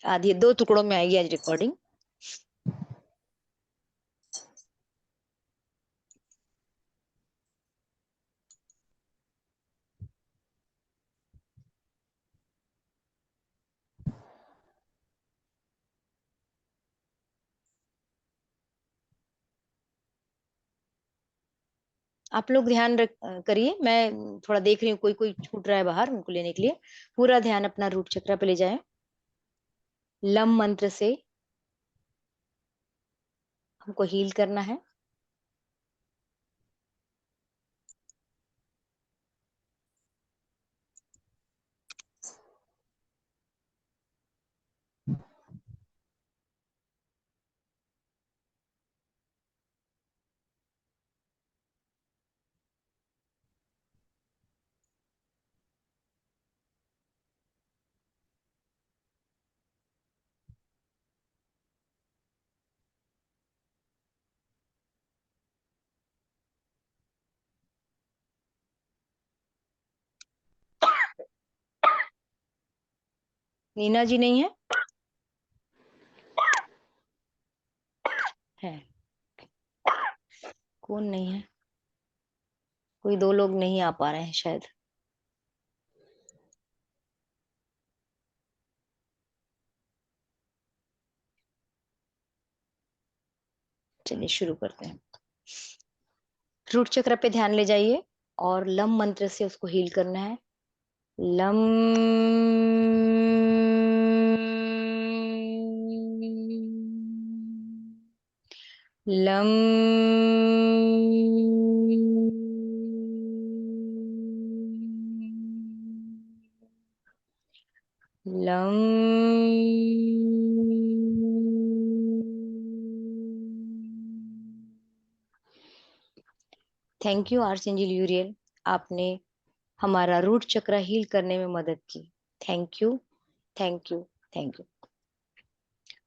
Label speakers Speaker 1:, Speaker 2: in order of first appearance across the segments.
Speaker 1: आधी 2 टुकड़ों में आएगी आज रिकॉर्डिंग। आप लोग ध्यान करिए, मैं थोड़ा देख रही हूँ कोई कोई छूट रहा है बाहर, उनको लेने के लिए पूरा ध्यान अपना रूट चक्र पे ले जाएं। लम मंत्र से हमको हील करना है। नीना जी नहीं है? है। कौन नहीं है? कोई 2 लोग नहीं आ पा रहे हैं शायद। चलिए शुरू करते हैं। रूट चक्र पे ध्यान ले जाइए और लम मंत्र से उसको हील करना है। लम लम लम थैंक यू आर्चेंजल यूरियल, आपने हमारा रूट चक्र हील करने में मदद की। Thank you, thank you, thank you.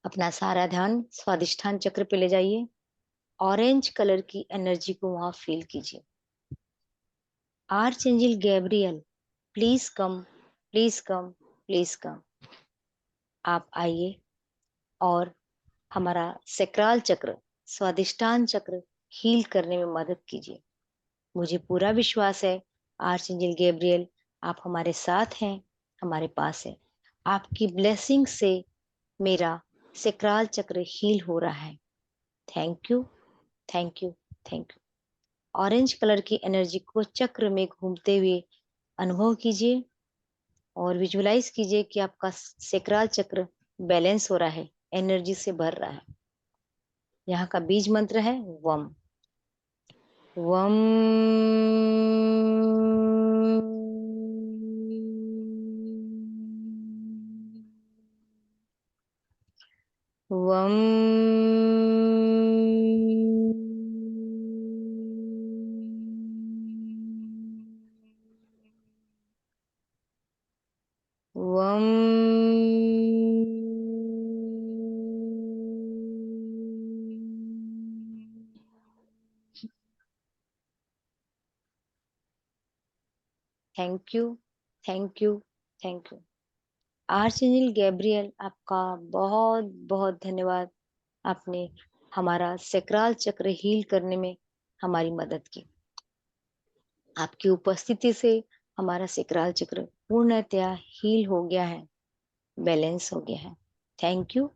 Speaker 1: अपना सारा ध्यान स्वादिष्ठान चक्र पे ले जाइए। ऑरेंज कलर की एनर्जी को वहां फील कीजिए। Archangel Gabriel, please come, please come, please come. आप आइए और हमारा सैक्रल चक्र, स्वादिष्टान चक्र हील करने में मदद कीजिए। मुझे पूरा विश्वास है आर्चेंजल गैब्रियल, आप हमारे साथ हैं, हमारे पास है। आपकी ब्लेसिंग से मेरा सैक्रल चक्र हील हो रहा है। Thank you, thank you, thank you. Orange colour की एनर्जी को चक्र में घूमते हुए अनुभव कीजिए और विजुलाइज कीजिए कि आपका सैक्रल चक्र बैलेंस हो रहा है, एनर्जी से भर रहा है। यहाँ का बीज मंत्र है वम। वम वम वम thank you, thank you, thank you. Archangel Gabriel, आपका बहुत बहुत धन्यवाद। आपने हमारा सैक्रल चक्र हील करने में हमारी मदद की। आपकी उपस्थिति से हमारा सैक्रल चक्र पूर्णतया हील हो गया है, बैलेंस हो गया है। Thank you,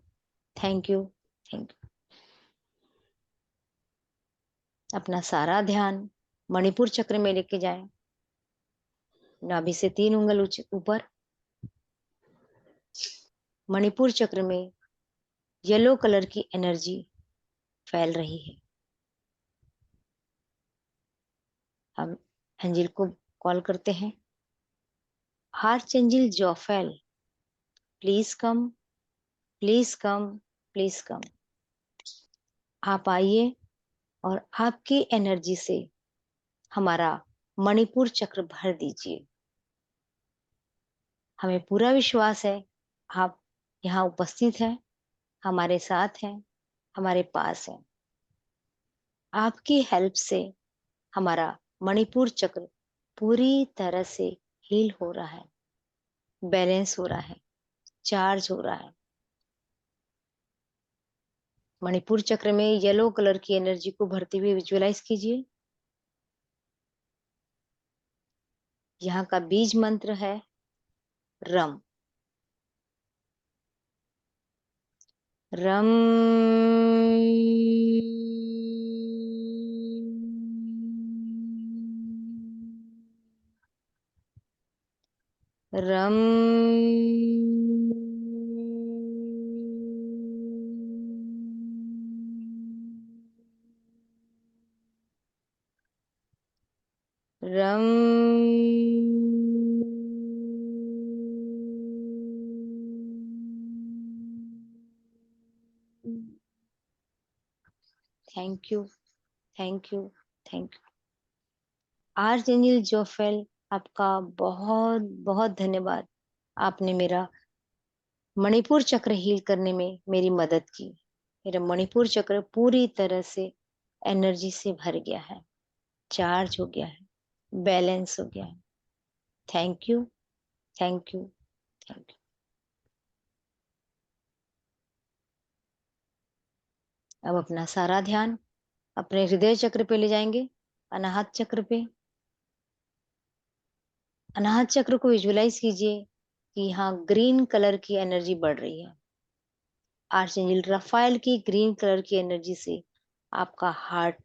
Speaker 1: thank you, thank you. अपना सारा ध्यान मणिपुर चक्र में लेके जाएं। नाभि से 3 उंगल ऊपर मणिपुर चक्र में येलो कलर की एनर्जी फैल रही है। हम एंजिल को कॉल करते हैं। Archangel Jophiel, please come, please come, please come. आप आइए और आपकी एनर्जी से हमारा मणिपुर चक्र भर दीजिए। हमें पूरा विश्वास है आप यहाँ उपस्थित हैं, हमारे साथ हैं, हमारे पास हैं। आपकी हेल्प से हमारा मणिपुर चक्र पूरी तरह से हील हो रहा है, बैलेंस हो रहा है, चार्ज हो रहा है। मणिपुर चक्र में येलो कलर की एनर्जी को भरते हुए विजुअलाइज कीजिए। यहाँ का बीज मंत्र है रम। रम। रम। रम। Thank you, thank you, thank you. Archangel Jophiel, आपका बहुत बहुत धन्यवाद। आपने मेरा मणिपुर चक्र हील करने में मेरी मदद की। मेरा मणिपुर चक्र पूरी तरह से एनर्जी से भर गया है, चार्ज हो गया है, बैलेंस हो गया है। Thank you, thank you, thank you. अब अपना सारा ध्यान अपने हृदय चक्र पे ले जाएंगे, अनाहत चक्र पे। अनाहत चक्र को विजुअलाइज कीजिए कि यहाँ ग्रीन कलर की एनर्जी बढ़ रही है। आर्चएंजल रफाएल की ग्रीन कलर की एनर्जी से आपका हार्ट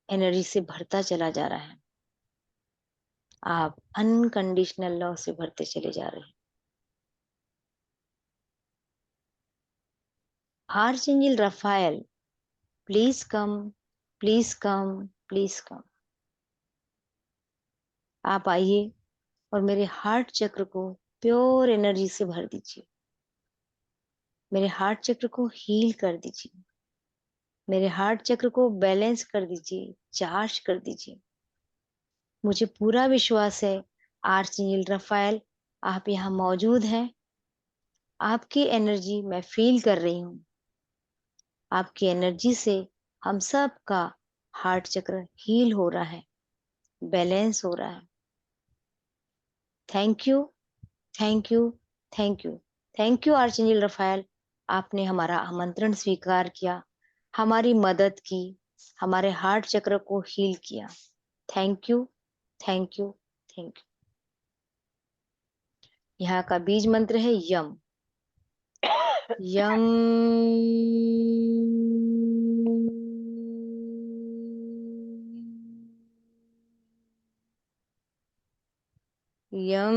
Speaker 1: एनर्जी से भरता चला जा रहा है। आप अनकंडीशनल लव से भरते चले जा रहे हैं। Archangel Raphael, please come, please come, please come. आप आइए और मेरे हार्ट चक्र को प्योर एनर्जी से भर दीजिए। मेरे हार्ट चक्र को हील कर दीजिए। मेरे हार्ट चक्र को बैलेंस कर दीजिए, चार्ज कर दीजिए। मुझे पूरा विश्वास है आर्चएंजल रफाएल, आप यहाँ मौजूद हैं। आपकी एनर्जी मैं फील कर रही हूँ। आपकी एनर्जी से हम सब का हार्ट चक्र हील हो रहा है, बैलेंस हो रहा है। Thank you, thank you, thank you, thank you archangel Raphael. आपने हमारा आमंत्रण स्वीकार किया, हमारी मदद की, हमारे हार्ट चक्र को हील किया। Thank you, thank you, thank you. यहाँ का बीज मंत्र है यम। यम। यम।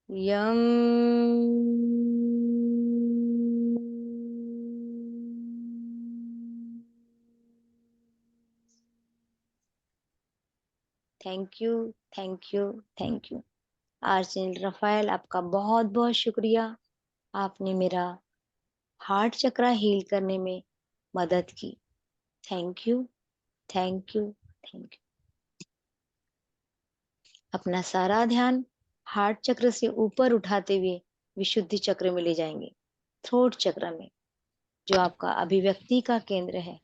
Speaker 1: यम। Thank you, thank you, thank you. Archangel Raphael, आपका बहुत बहुत शुक्रिया। आपने मेरा हार्ट चक्र हील करने में मदद की। Thank you, thank you, thank you. अपना सारा ध्यान हार्ट चक्र से ऊपर उठाते हुए विशुद्धि चक्र में ले जाएंगे, थ्रोट चक्र में, जो आपका अभिव्यक्ति का केंद्र है,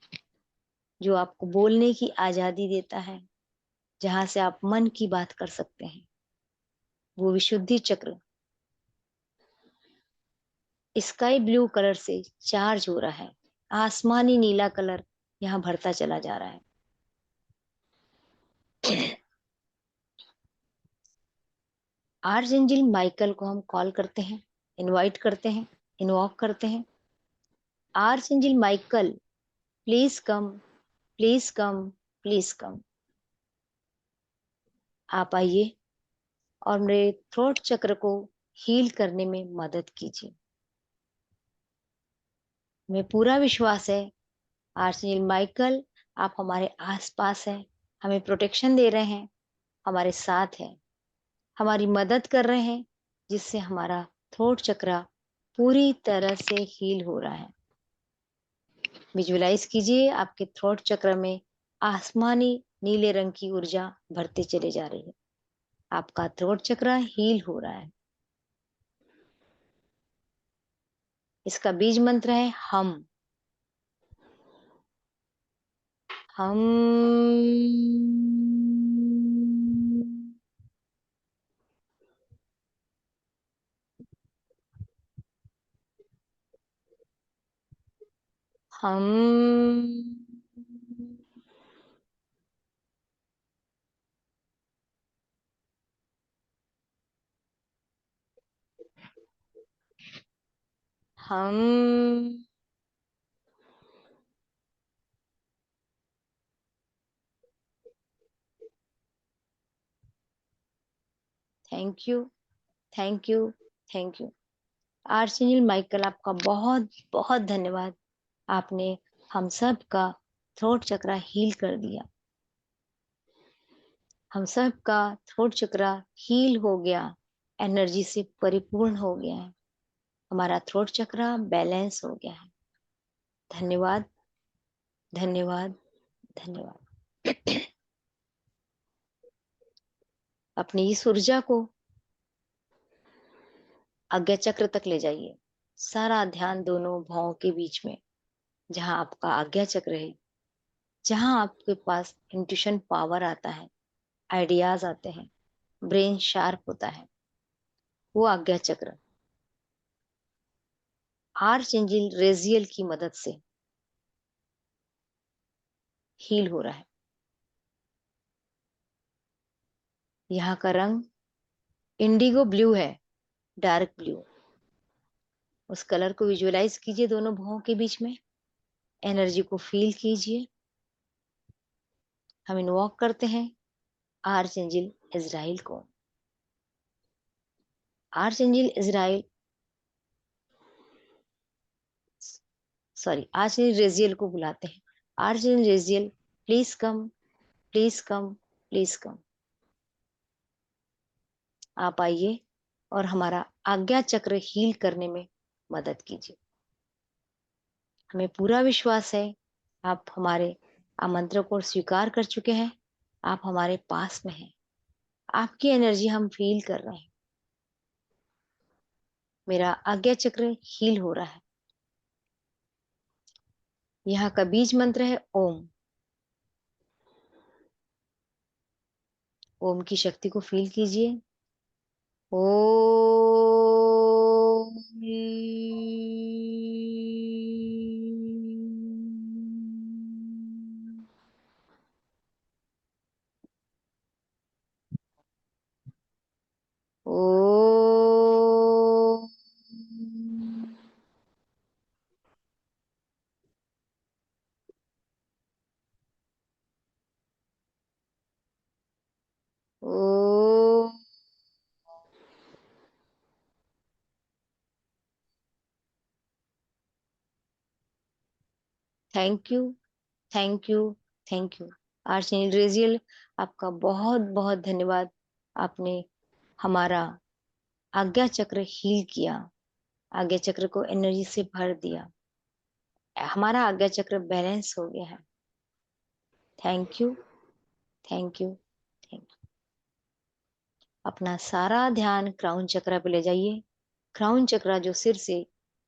Speaker 1: जो आपको बोलने की आजादी देता है, जहां से आप मन की बात कर सकते हैं। वो विशुद्धि चक्र स्काई ब्लू कलर से चार्ज हो रहा है। आसमानी नीला कलर यहाँ भरता चला जा रहा है। आर्चएंजल माइकल को हम कॉल करते हैं, इनवाइट करते हैं, इन्वॉक करते हैं। Archangel Michael, please come, please come, please come. आप आइए और मेरे थ्रोट चक्र को हील करने में मदद कीजिए। हमें पूरा विश्वास है आर्चएंजल माइकल, आप हमारे आसपास हैं, हमें प्रोटेक्शन दे रहे हैं, हमारे साथ हैं, हमारी मदद कर रहे हैं, जिससे हमारा थ्रोट चक्र पूरी तरह से हील हो रहा है। विजुअलाइज कीजिए आपके थ्रोट चक्र में आसमानी नीले रंग की ऊर्जा भरते चले जा रही है। आपका थ्रोट चक्र हील हो रहा है। इसका बीज मंत्र है हम। हम हम हम thank you, thank you, thank you. Archangel Michael, आपका बहुत बहुत धन्यवाद। आपने हम सब का थ्रोट चक्रा हील कर दिया। हम सब का थ्रोट चक्रा हील हो गया, एनर्जी से परिपूर्ण हो गया है। हमारा थ्रोट चक्रा बैलेंस हो गया है। धन्यवाद, धन्यवाद, धन्यवाद। अपनी इस ऊर्जा को आज्ञा चक्र तक ले जाइए। सारा ध्यान दोनों भौं के बीच में, जहां आपका आज्ञा चक्र है, जहां आपके पास इंट्यूशन पावर आता है, आइडियाज आते हैं, ब्रेन शार्प होता है, वो आज्ञा चक्र आर्च एंजल रेजियल की मदद से हील हो रहा है। यहाँ का रंग इंडिगो ब्लू है, डार्क ब्लू। उस कलर को विजुअलाइज कीजिए दोनों भुवों के बीच में, एनर्जी को फील कीजिए। हम इन्वॉक करते हैं आर्च एंजल इजराइल को। Archangel Israel, sorry, archangel Raziel को बुलाते हैं। Archangel Raziel, please come, please come, please come. आप आइए और हमारा आज्ञा चक्र हील करने में मदद कीजिए। हमें पूरा विश्वास है आप हमारे आमंत्रण को स्वीकार कर चुके हैं। आप हमारे पास में हैं, आपकी एनर्जी हम फील कर रहे हैं। मेरा आज्ञा चक्र हील हो रहा है। यहाँ का बीज मंत्र है ओम। ओम की शक्ति को फील कीजिए। ओम। ओम। ओम। Thank you, thank you, thank you. Archangel Raziel, आपका बहुत बहुत धन्यवाद। आपने हमारा आज्ञा चक्र हील किया, आज्ञा चक्र को एनर्जी से भर दिया। हमारा आज्ञा चक्र बैलेंस हो गया है। Thank you, thank you, thank you. अपना सारा ध्यान क्राउन चक्र पे ले जाइए। क्राउन चक्र जो सिर से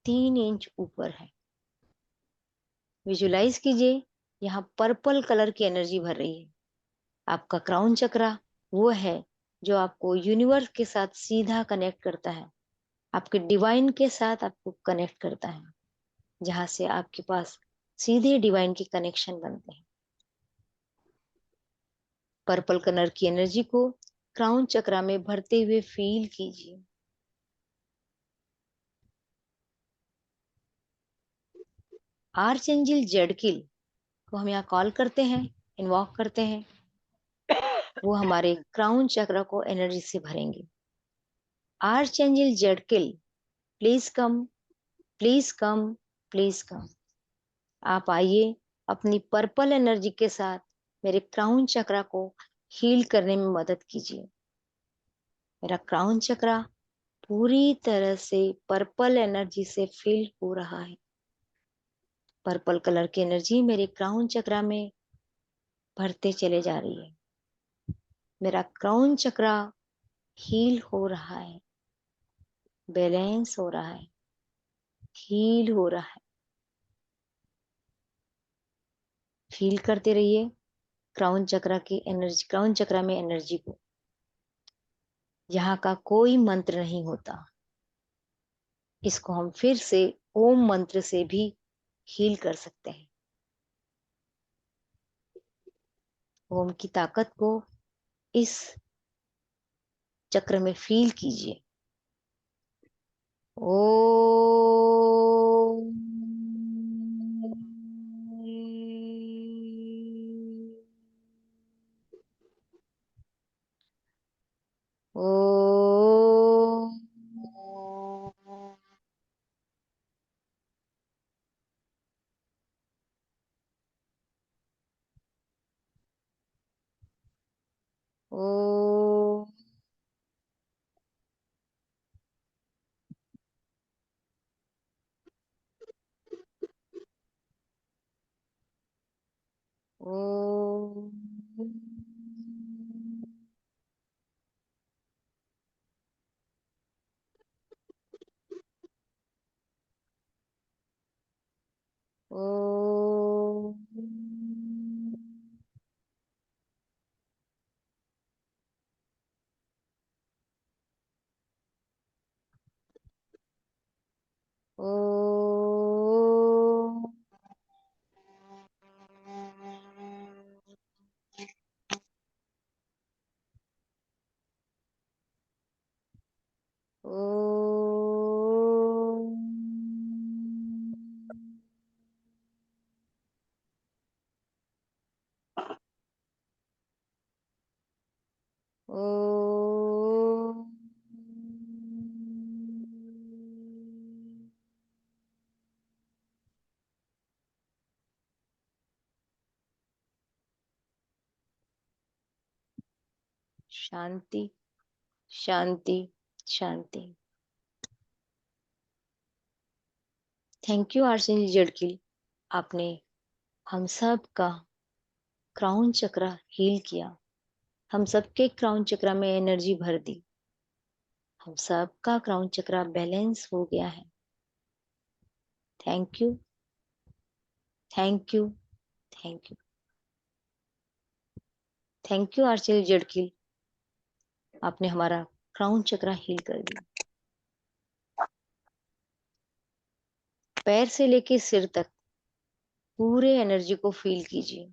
Speaker 1: 3 इंच ऊपर है। विजुलाइज कीजिए, यहाँ पर्पल कलर की एनर्जी भर रही है। आपका क्राउन चक्र वो है जो आपको यूनिवर्स के साथ सीधा कनेक्ट करता है, आपके डिवाइन के साथ आपको कनेक्ट करता है, जहां से आपके पास सीधे डिवाइन के कनेक्शन बनते हैं। पर्पल कलर की एनर्जी को क्राउन चक्र में भरते हुए फील कीजिए। आर्चएंजल जेडकिल को हम यहाँ कॉल करते हैं, इन्वॉक करते हैं। वो हमारे क्राउन चक्र को एनर्जी से भरेंगे। Archangel Zadkiel, please come, please come, please come. आप आइए, अपनी पर्पल एनर्जी के साथ मेरे क्राउन चक्र को हील करने में मदद कीजिए। मेरा क्राउन चक्र पूरी तरह से पर्पल एनर्जी से फिल हो रहा है। पर्पल कलर की एनर्जी मेरे क्राउन चक्र में भरते चले जा रही है। मेरा क्राउन चक्र हील हो रहा है, बैलेंस हो रहा है, हील हो रहा है। फील करते रहिए क्राउन चक्रा की एनर्जी, क्राउन चक्रा में एनर्जी को। यहाँ का कोई मंत्र नहीं होता, इसको हम फिर से ओम मंत्र से भी हील कर सकते हैं। ओम की ताकत को इस चक्र में फील कीजिए। ओ ओ ओ ओ ओ ओ ओ शांति शांति शांति। थैंक यू आर्चेंजल जड़किल, आपने हम सब का क्राउन चक्र हील किया, हम सबके क्राउन चक्र में एनर्जी भर दी, हम सबका क्राउन चक्र बैलेंस हो गया है। Thank you thank you thank you thank you archangel Zadkiel, आपने हमारा क्राउन चक्र हील कर दिया। पैर से लेके सिर तक पूरे एनर्जी को फील कीजिए।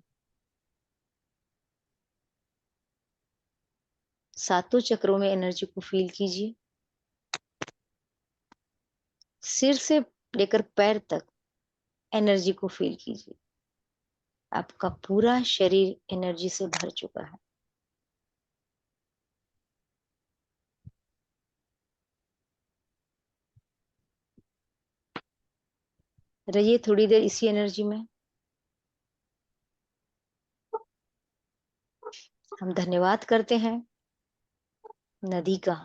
Speaker 1: सातों चक्रों में एनर्जी को फील कीजिए। सिर से लेकर पैर तक एनर्जी को फील कीजिए। आपका पूरा शरीर एनर्जी से भर चुका है। रहिए थोड़ी देर इसी एनर्जी में। हम धन्यवाद करते हैं नदी का,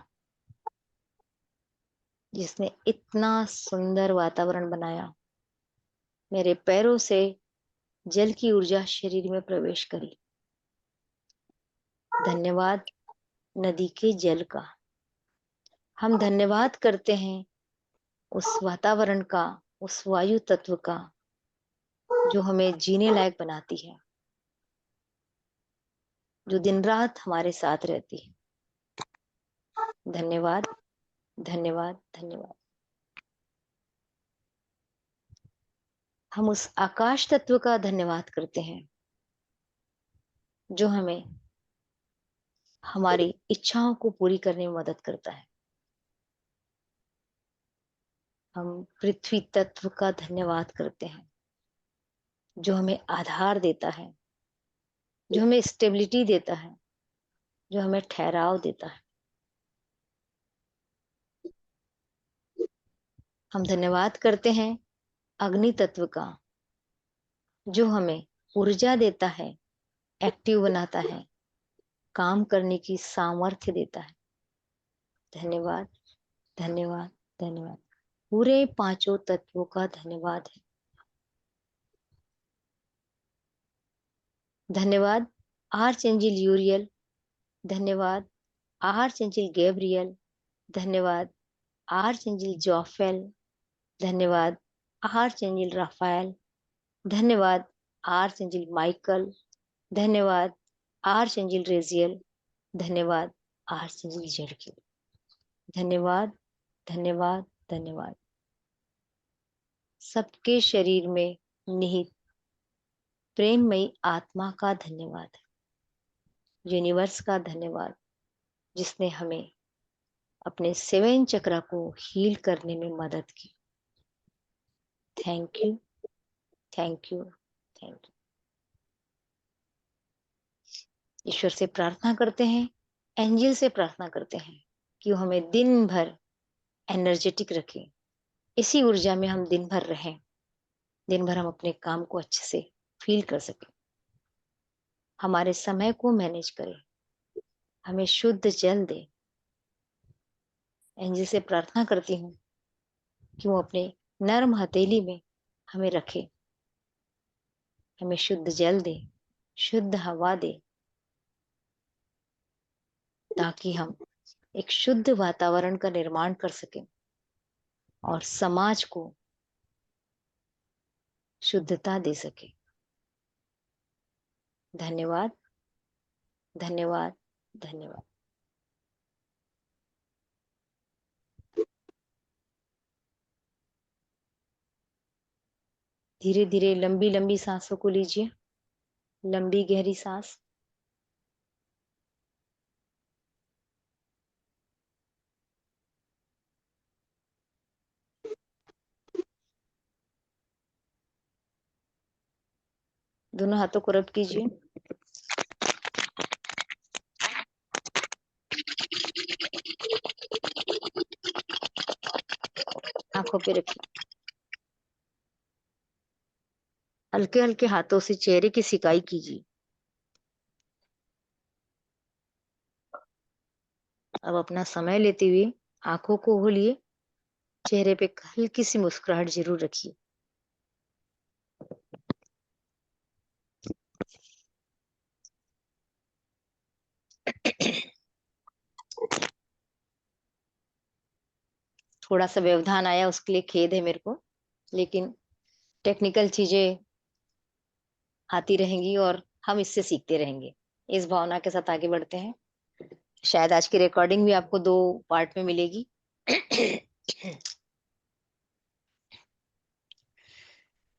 Speaker 1: जिसने इतना सुंदर वातावरण बनाया। मेरे पैरों से जल की ऊर्जा शरीर में प्रवेश करी। धन्यवाद नदी के जल का। हम धन्यवाद करते हैं उस वातावरण का, उस वायु तत्व का जो हमें जीने लायक बनाती है, जो दिन रात हमारे साथ रहती है। धन्यवाद धन्यवाद धन्यवाद। हम उस आकाश तत्व का धन्यवाद करते हैं जो हमें हमारी इच्छाओं को पूरी करने में मदद करता है। हम पृथ्वी तत्व का धन्यवाद करते हैं जो हमें आधार देता है, जो हमें स्टेबिलिटी देता है, जो हमें ठहराव देता है। हम धन्यवाद करते हैं अग्नि तत्व का, जो हमें ऊर्जा देता है, एक्टिव बनाता है, काम करने की सामर्थ्य देता है। धन्यवाद धन्यवाद धन्यवाद। पूरे पांचों तत्वों का धन्यवाद है। धन्यवाद आर्चएंजल यूरियल, धन्यवाद आर्चएंजल गैब्रियल, धन्यवाद आर्चएंजल जोफेल, धन्यवाद आर्चएंजल राफाएल, धन्यवाद आर्चएंजल माइकल, धन्यवाद आर्चएंजल रेजियल, धन्यवाद आर्चएंजल जेडक्यू, धन्यवाद धन्यवाद धन्यवाद। सबके शरीर में निहित प्रेममयी आत्मा का धन्यवाद, यूनिवर्स का धन्यवाद, जिसने हमें अपने 7 चक्रा को हील करने में मदद की। Thank you thank you thank you. ईश्वर से प्रार्थना करते हैं, एंजल से प्रार्थना करते हैं कि वो हमें दिन भर एनर्जेटिक रखें, इसी ऊर्जा में हम दिन भर रहें, दिन भर हम अपने काम को अच्छे से फील कर सकें, हमारे समय को मैनेज करें, हमें शुद्ध जल दे। एंजल से प्रार्थना करती हूँ कि वो अपने नर्म हथेली में हमें रखे, हमें शुद्ध जल दे, शुद्ध हवा दे, ताकि हम एक शुद्ध वातावरण का निर्माण कर सकें और समाज को शुद्धता दे सके। धन्यवाद धन्यवाद धन्यवाद। धीरे धीरे लंबी लंबी सांसों को लीजिए, लंबी गहरी सांस। दोनों हाथों को रब कीजिए। आंखों पे रखिए। हल्के हल्के हाथों से चेहरे की सिकाई कीजिए। अब अपना समय लेते हुए आंखों को खोलिए, चेहरे पे हल्की सी मुस्कुराहट जरूर रखिए। थोड़ा सा व्यवधान आया, उसके लिए खेद है मेरे को, लेकिन टेक्निकल चीजें आती रहेंगी और हम इससे सीखते रहेंगे। इस भावना के साथ आगे बढ़ते हैं। शायद आज की रिकॉर्डिंग भी आपको 2 पार्ट में मिलेगी।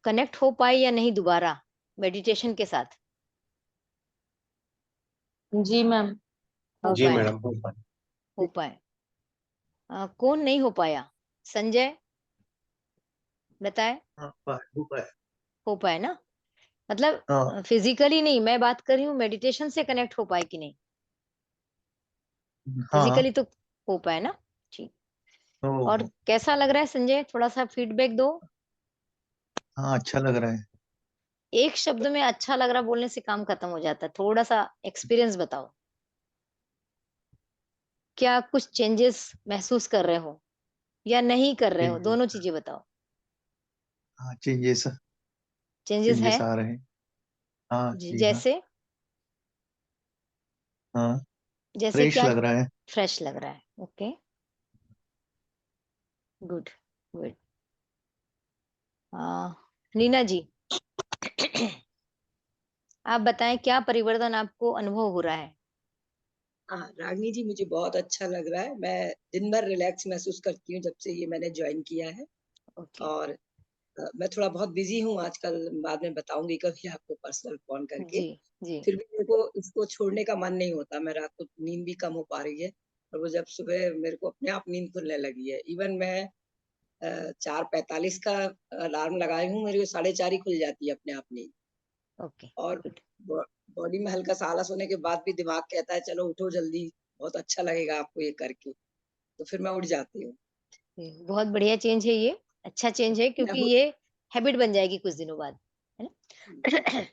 Speaker 1: कनेक्ट हो पाए या नहीं दोबारा मेडिटेशन के साथ?
Speaker 2: जी मैम।
Speaker 1: हो
Speaker 3: जी
Speaker 1: पाए?
Speaker 3: मैडम,
Speaker 1: हो पाए। कौन नहीं हो पाया? संजय बताए। हो पाए ना? मतलब फिजिकली नहीं, मैं बात कर रही हूँ मेडिटेशन से कनेक्ट हो पाए कि नहीं? फिजिकली तो हो पाए ना? ठीक। और कैसा लग रहा है संजय? थोड़ा सा फीडबैक दो।
Speaker 3: हाँ, अच्छा लग रहा है।
Speaker 1: एक शब्द में अच्छा लग रहा बोलने से काम खत्म हो जाता है, थोड़ा सा एक्सपीरियंस बताओ। क्या कुछ चेंजेस महसूस कर रहे हो या नहीं कर रहे हो? दोनों चीजें बताओ।
Speaker 3: हाँ, चेंजेस
Speaker 1: चेंजेस है?
Speaker 3: आ रहे हैं। हाँ जी, हाँ
Speaker 1: जैसे
Speaker 3: हाँ,
Speaker 1: जैसे
Speaker 3: फ्रेश
Speaker 1: क्या?
Speaker 3: लग रहा है।
Speaker 1: फ्रेश लग रहा है। Okay, good good. Neena ji, आप बताएं क्या परिवर्तन आपको अनुभव हो रहा है?
Speaker 2: हाँ रागिनी जी, मुझे बहुत अच्छा लग रहा है। मैं दिन भर रिलैक्स महसूस करती हूँ जब से ये मैंने ज्वाइन किया है।
Speaker 1: ओके।
Speaker 2: और मैं थोड़ा बहुत बिजी हूँ आजकल, बाद में बताऊंगी कभी आपको पर्सनल फोन करके।
Speaker 1: जी जी।
Speaker 2: फिर भी मेरे को इसको छोड़ने का मन नहीं होता। मैं रात को नींद भी कम हो पा रही है, और वो जब सुबह मेरे को अपने आप नींद खुलने लगी है। इवन मैं 4:45 का अलार्म लगाई हूँ, मेरी 4:30 ही खुल जाती है अपने आप नींद।
Speaker 1: ओके
Speaker 2: और
Speaker 1: गुड।
Speaker 2: बॉडी में हल्का सा आलस होने के बाद भी दिमाग कहता है चलो उठो जल्दी, बहुत अच्छा लगेगा आपको ये करके, तो फिर मैं उठ जाती हूँ।
Speaker 1: बहुत बढ़िया चेंज है ये, अच्छा चेंज है,
Speaker 2: मैं
Speaker 1: क्योंकि
Speaker 2: वो-
Speaker 1: ये हैबिट बन जाएगी कुछ दिनों बाद, है ना?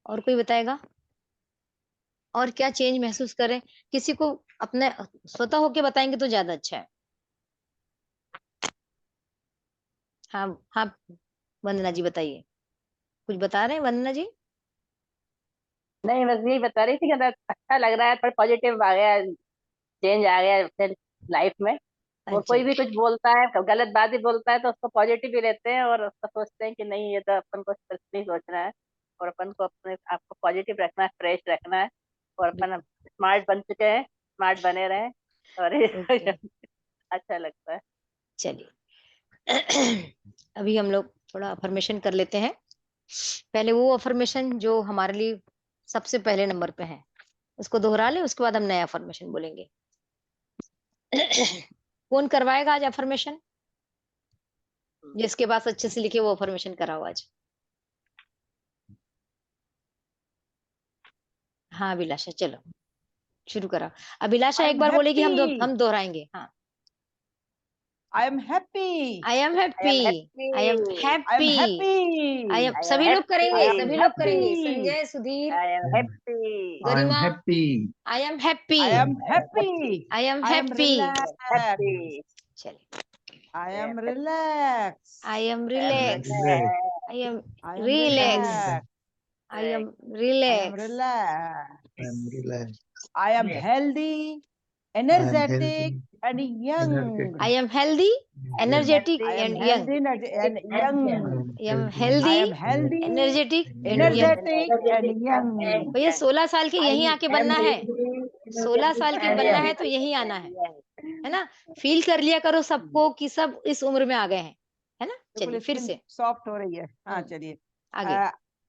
Speaker 1: और कोई बताएगा और क्या चेंज महसूस करें? किसी को अपने स्वतः होके बताएंगे तो ज्यादा अच्छा है। हाँ हाँ, वंदना जी बताइए। कुछ बता रहे हैं वंदना जी?
Speaker 4: नहीं, बस यही बता रही थी कि मतलब अच्छा लग रहा है, थोड़ा पॉजिटिव आ गया, चेंज आ गया अपने लाइफ में। वो कोई भी कुछ बोलता है, गलत बात भी बोलता है तो उसको पॉजिटिव ही लेते हैं और उसको सोचते हैं कि नहीं ये तो अपन को नहीं सोचना है और अपन को अपने आप को पॉजिटिव रखना है, फ्रेश रखना है और अपन स्मार्ट बन चुके हैं, स्मार्ट बने रहें और
Speaker 1: ओके
Speaker 4: अच्छा लगता है।
Speaker 1: चलिए अभी हम लोग थोड़ा अफर्मेशन कर लेते हैं। पहले वो अफर्मेशन जो हमारे लिए सबसे पहले नंबर पे है उसको दोहरा ले, उसके बाद हम नया अफर्मेशन बोलेंगे। कौन करवाएगा आज अफर्मेशन? जिसके पास अच्छे से लिखे वो अफर्मेशन कराओ आज। हाँ अभिलाषा चलो शुरू करा। अभिलाषा
Speaker 5: I
Speaker 1: एक
Speaker 5: am
Speaker 1: बार बोलेगी,
Speaker 5: happy.
Speaker 1: हम दोहराएंगे। हाँ
Speaker 5: I am happy.
Speaker 1: I am happy, I am
Speaker 5: I am
Speaker 1: happy,
Speaker 5: happy.
Speaker 1: I am,
Speaker 4: I am
Speaker 1: सभी लोग करेंगे,
Speaker 5: I am
Speaker 1: सभी लोग करेंगे।
Speaker 5: happy.
Speaker 1: Sanjay, Sudhir,
Speaker 4: I am happy.
Speaker 3: I am
Speaker 1: Garima,
Speaker 3: happy.
Speaker 1: I am happy,
Speaker 5: I am happy.
Speaker 1: I am
Speaker 5: I am
Speaker 1: happy.
Speaker 5: relaxed.
Speaker 4: Happy.
Speaker 1: चलिए
Speaker 5: I am relaxed.
Speaker 1: I am
Speaker 3: I am
Speaker 1: relax,
Speaker 3: relaxed.
Speaker 1: I am
Speaker 5: I am
Speaker 1: relax,
Speaker 5: relaxed.
Speaker 1: I am
Speaker 5: I am
Speaker 1: relax.
Speaker 5: relaxed.
Speaker 3: I am relaxed.
Speaker 5: I am healthy,
Speaker 3: I am
Speaker 5: energetic,
Speaker 3: healthy,
Speaker 5: and young.
Speaker 3: energetic.
Speaker 1: I am healthy, energetic
Speaker 5: I am
Speaker 1: and young.
Speaker 5: healthy and young.
Speaker 1: I am
Speaker 3: I
Speaker 1: healthy,
Speaker 5: I am healthy,
Speaker 1: energetic and young.
Speaker 5: energetic, and young.
Speaker 1: भैया 16 साल के यहीं आके बनना है, 16 साल के बनना है तो यहीं आना है ना। फील कर लिया करो सबको कि सब इस उम्र में आ गए हैं, है ना। चलिए फिर से
Speaker 5: सॉफ्ट हो रही है। हाँ चलिए
Speaker 1: आगे।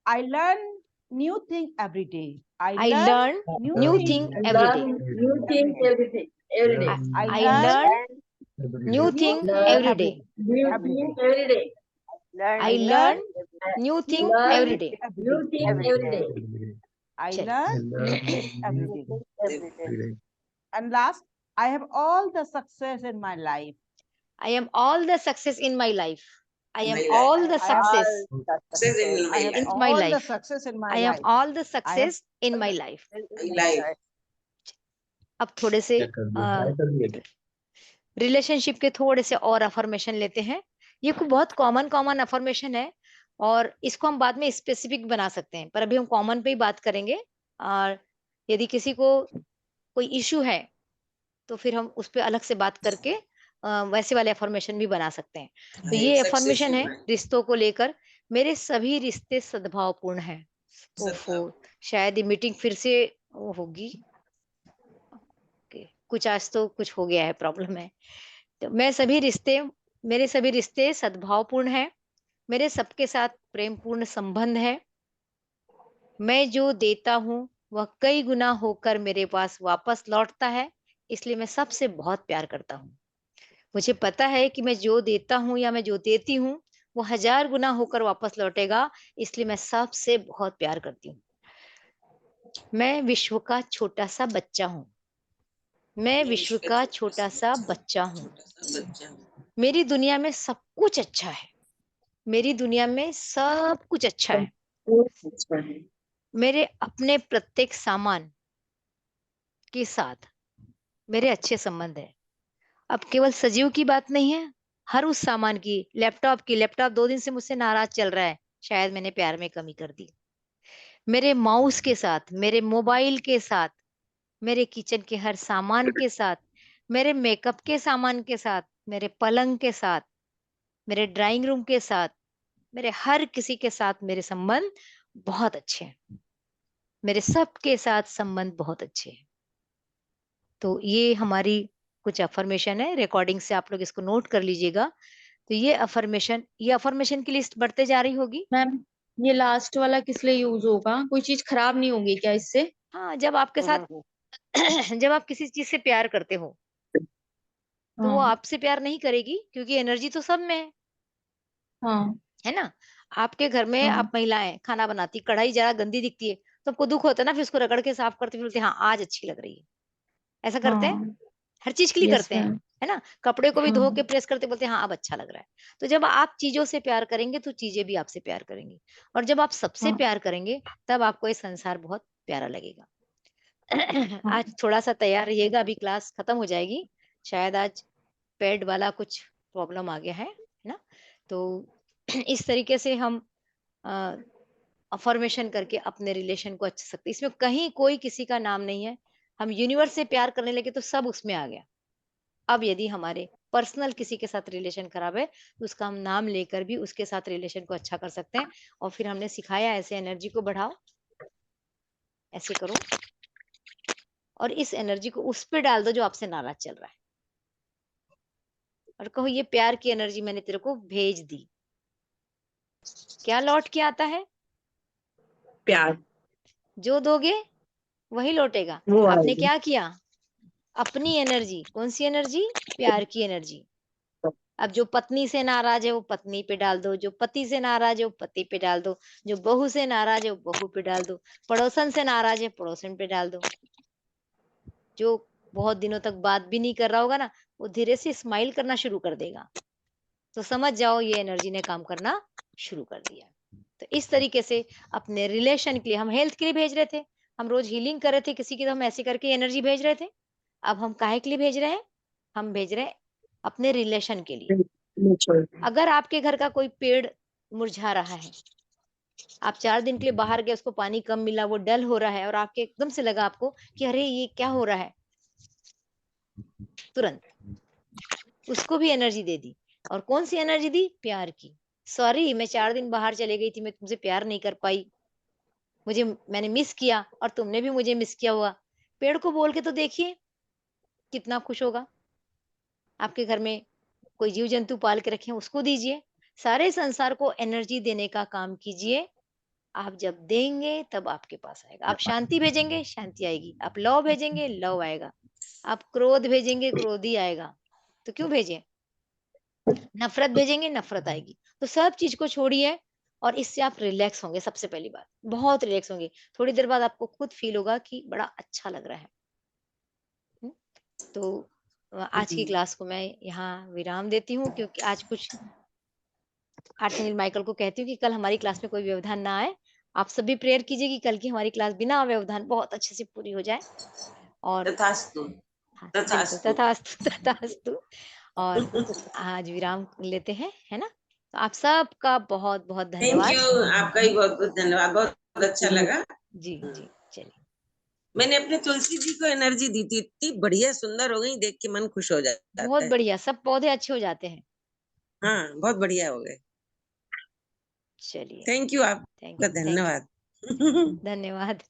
Speaker 5: I learn new thing every day.
Speaker 1: I learn new thing every day.
Speaker 2: New thing every day. Every day.
Speaker 1: I learn new thing every day.
Speaker 2: New thing every day.
Speaker 1: I learn new thing every day.
Speaker 2: New thing every day.
Speaker 5: आई
Speaker 1: चलिए।
Speaker 5: Learn every day. And last, I have all the success in my life.
Speaker 1: I am all the success in my life. I am all the success
Speaker 2: Success in
Speaker 5: I
Speaker 2: my
Speaker 5: have
Speaker 2: life.
Speaker 1: in my
Speaker 5: all the
Speaker 1: life.
Speaker 5: success in my
Speaker 1: I am
Speaker 5: life.
Speaker 1: all the success in my life.
Speaker 2: Life.
Speaker 1: अब थोड़े से relationship के थोड़े से और affirmation लेते हैं। ये कोई बहुत कॉमन अफर्मेशन है और इसको हम बाद में स्पेसिफिक बना सकते हैं, पर अभी हम कॉमन पे ही बात करेंगे। और यदि किसी को कोई इशू है तो फिर हम उस पर अलग से बात करके वैसे वाले अफर्मेशन भी बना सकते हैं। तो ये अफर्मेशन है रिश्तों को लेकर। मेरे सभी रिश्ते सद्भावपूर्ण हैं। ओफो, शायद ये मीटिंग फिर से होगी। कुछ आज तो कुछ हो गया है, प्रॉब्लम है। तो मेरे सभी रिश्ते सद्भावपूर्ण हैं। मेरे सबके साथ प्रेमपूर्ण संबंध है। मैं जो देता हूँ वह कई गुना होकर मेरे पास वापस लौटता है, इसलिए मैं सबसे बहुत प्यार करता हूँ। मुझे पता है कि मैं जो देता हूँ या मैं जो देती हूँ वो 1000 गुना होकर वापस लौटेगा, इसलिए मैं सबसे बहुत प्यार करती हूँ। मैं विश्व का छोटा सा बच्चा हूँ। मैं विश्व का छोटा सा बच्चा हूँ। मेरी दुनिया में सब कुछ अच्छा है। मेरी दुनिया में सब कुछ अच्छा है। मेरे अपने प्रत्येक सामान के साथ मेरे अच्छे संबंध है। अब केवल सजीव की बात नहीं है, हर उस सामान की। लैपटॉप 2 दिन से मुझसे नाराज चल रहा है, शायद मैंने प्यार में कमी कर दी। मेरे माउस के साथ, मेरे मोबाइल के साथ, मेरे किचन के हर सामान के साथ, मेरे मेकअप के सामान के साथ, मेरे पलंग के साथ, मेरे ड्राइंग रूम के साथ, मेरे हर किसी के साथ मेरे संबंध बहुत अच्छे हैं। मेरे सबके साथ संबंध बहुत अच्छे हैं। तो ये हमारी कुछ अफर्मेशन है। रिकॉर्डिंग से आप लोग इसको नोट कर लीजिएगा। तो ये अफर्मेशन की लिस्ट बढ़ते जा रही होगी।
Speaker 6: मैम ये लास्ट वाला किस लिए यूज होगा? कोई चीज खराब नहीं होगी क्या इससे?
Speaker 1: हाँ, जब आपके साथ जब आप किसी चीज से प्यार करते हो तो वो
Speaker 6: हाँ
Speaker 1: आपसे प्यार नहीं करेगी, क्योंकि एनर्जी तो सब में है
Speaker 6: हाँ
Speaker 1: ना। आपके घर में
Speaker 6: हाँ
Speaker 1: आप महिलाएं खाना बनाती, कढ़ाई जरा गंदी दिखती है तो आपको दुख होता है ना, फिर उसको रगड़ के साफ करते, फिर बोलते हैं हाँ आज अच्छी लग रही है। ऐसा करते हैं,
Speaker 6: हाँ
Speaker 1: हर चीज के लिए
Speaker 6: यस
Speaker 1: करते हैं,
Speaker 6: मैम।
Speaker 1: है ना। कपड़े को भी धो के
Speaker 6: हाँ
Speaker 1: प्रेस करते, बोलते हैं हाँ अब अच्छा लग रहा है। तो जब आप चीजों से प्यार करेंगे तो चीजें भी आपसे प्यार करेंगी, और जब आप सबसे
Speaker 6: हाँ
Speaker 1: प्यार करेंगे तब आपको ये संसार बहुत प्यारा लगेगा।
Speaker 6: हाँ
Speaker 1: आज थोड़ा सा तैयार रहिएगा, अभी क्लास खत्म हो जाएगी। शायद आज पेड वाला कुछ प्रॉब्लम आ गया है ना। तो इस तरीके से हम अफर्मेशन करके अपने रिलेशन को अच्छा सकते। इसमें कहीं कोई किसी का नाम नहीं है। हम यूनिवर्स से प्यार करने लगे तो सब उसमें आ गया। अब यदि हमारे पर्सनल किसी के साथ रिलेशन खराब है तो उसका हम नाम लेकर भी उसके साथ रिलेशन को अच्छा कर सकते हैं। और फिर हमने सिखाया ऐसे एनर्जी को बढ़ाओ, ऐसे करो और इस एनर्जी को उस पे डाल दो जो आपसे नाराज चल रहा है और कहो ये प्यार की एनर्जी मैंने तेरे को भेज दी। क्या लौट के आता है?
Speaker 7: प्यार।
Speaker 1: जो दोगे वही लौटेगा।
Speaker 7: वो
Speaker 1: आपने
Speaker 7: आएगी।
Speaker 1: क्या किया? अपनी एनर्जी, कौन सी एनर्जी? प्यार की एनर्जी। अब जो पत्नी से नाराज है वो पत्नी पे डाल दो, जो पति से नाराज है वो पति पे डाल दो, जो बहू से नाराज है वो बहू पे डाल दो, पड़ोसन से नाराज है पड़ोसन पे डाल दो, जो बहुत दिनों तक बात भी नहीं कर रहा होगा ना वो धीरे से स्माइल करना शुरू कर देगा। तो समझ जाओ ये एनर्जी ने काम करना शुरू कर दिया। तो इस तरीके से अपने रिलेशन के लिए, हम हेल्थ के लिए भेज रहे थे, हम रोज हीलिंग कर रहे थे किसी की, तो हम ऐसे करके एनर्जी भेज रहे थे। अब हम काहे के लिए भेज रहे हैं? हम भेज रहे हैं अपने रिलेशन के लिए। अगर आपके घर का कोई पेड़ मुरझा रहा है, आप 4 दिन के लिए बाहर गए, उसको पानी कम मिला, वो डल हो रहा है और आपके एकदम से लगा आपको कि अरे ये क्या हो रहा है, तुरंत उसको भी एनर्जी दे दी। और कौन सी एनर्जी दी? प्यार की। सॉरी मैं 4 दिन बाहर चले गई थी, मैं तुमसे प्यार नहीं कर पाई, मैंने मिस किया और तुमने भी मुझे मिस किया हुआ। पेड़ को बोल के तो देखिए कितना खुश होगा। आपके घर में कोई जीव जंतु पाल के रखे हैं उसको दीजिए। सारे संसार को एनर्जी देने का काम कीजिए। आप जब देंगे तब आपके पास आएगा। आप शांति भेजेंगे शांति आएगी, आप लव भेजेंगे लव आएगा, आप क्रोध भेजेंगे क्रोध ही आएगा। तो क्यों भेजें? नफरत भेजेंगे नफरत आएगी। तो सब चीज को छोड़िए और इससे आप रिलैक्स होंगे। सबसे पहली बात बहुत रिलैक्स होंगे। थोड़ी देर बाद आपको खुद फील होगा कि बड़ा अच्छा लग रहा है। तो आज की क्लास को मैं यहाँ विराम देती हूँ, क्योंकि आज कुछ आर्चएंजल माइकल को कहती हूँ कि कल हमारी क्लास में कोई व्यवधान ना आए। आप सभी प्रेयर कीजिए कि कल की हमारी क्लास बिना व्यवधान बहुत अच्छे से पूरी हो जाए। और
Speaker 7: तथास्तु।
Speaker 1: हाँ बिल्कुल, तथास्तु तथास्तु। और आज विराम लेते हैं, है ना? तो आप सबका बहुत बहुत
Speaker 7: थैंक
Speaker 1: धन्यवाद।
Speaker 7: यू, आपका ही बहुत बहुत धन्यवाद, बहुत अच्छा लगा।
Speaker 1: जी जी चलिए।
Speaker 7: मैंने अपने तुलसी जी को एनर्जी दी थी, इतनी बढ़िया सुंदर हो गई, देख के मन खुश हो जाता
Speaker 1: बहुत
Speaker 7: है।
Speaker 1: बढ़िया, सब पौधे अच्छे हो जाते हैं।
Speaker 7: हाँ बहुत बढ़िया हो गए।
Speaker 1: चलिए
Speaker 7: थैंक यू,
Speaker 1: थैंक
Speaker 7: आपका
Speaker 1: यू
Speaker 7: धन्यवाद।
Speaker 1: धन्यवाद।